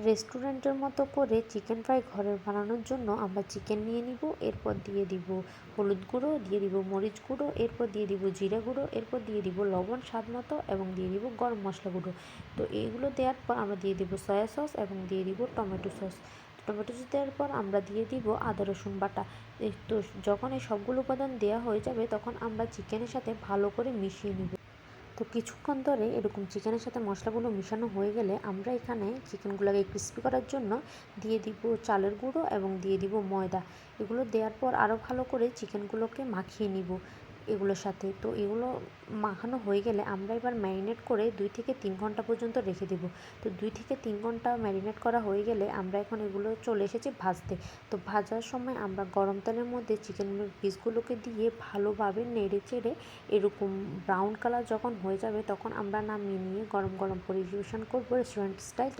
রেস্টুরেন্টের মতো করে চিকেন ফ্রাই ঘরে বানানোর জন্য আমরা চিকেন নিয়ে নিব, এরপর দিয়ে দিব হলুদ গুঁড়ো, দিয়ে দিব মরিচ গুঁড়ো, এরপর দিয়ে দিব জিরা গুঁড়ো, এরপর দিয়ে দিব লবণ স্বাদ মতো এবং দিয়ে দিব গরম মশলা গুঁড়ো। তো এইগুলো দেওয়ার পর আমরা দিয়ে দিব সয়া সস এবং দিয়ে দিব টমেটো সস। টমেটো সস দেওয়ার পর আমরা দিয়ে দিব আদা রসুন বাটা। তো যখন এই সবগুলো উপাদান দেওয়া হয়ে যাবে তখন আমরা চিকেনের সাথে ভালো করে মিশিয়ে নিব। তো কিছুক্ষণ ধরে এরকম চিকেনের সাথে মশলাগুলো মিশানো হয়ে গেলে আমরা এখানে চিকেনগুলোকে ক্রিস্পি করার জন্য দিয়ে দিব চালের গুঁড়ো এবং দিয়ে দিব ময়দা। এগুলো দেওয়ার পর আরও ভালো করে চিকেনগুলোকে মাখিয়ে নিব এগুলোর সাথে। তো এগুলো মাখানো হয়ে গেলে আমরা এবার ম্যারিনেট করে 2 থেকে 3 ঘন্টা পর্যন্ত রেখে দেব। তো 2 থেকে 3 ঘন্টা ম্যারিনেট করা হয়ে গেলে আমরা এখন এগুলো চলে এসেছি ভাজতে। তো ভাজার সময় আমরা গরম তেলের মধ্যে চিকেনের পিসগুলোকে দিয়ে ভালোভাবে নেড়ে চেড়ে এরকম ব্রাউন কালার যখন হয়ে যাবে তখন আমরা নামিয়ে নিয়ে গরম গরম পরিবেশন করবো রেস্টুরেন্ট স্টাইল।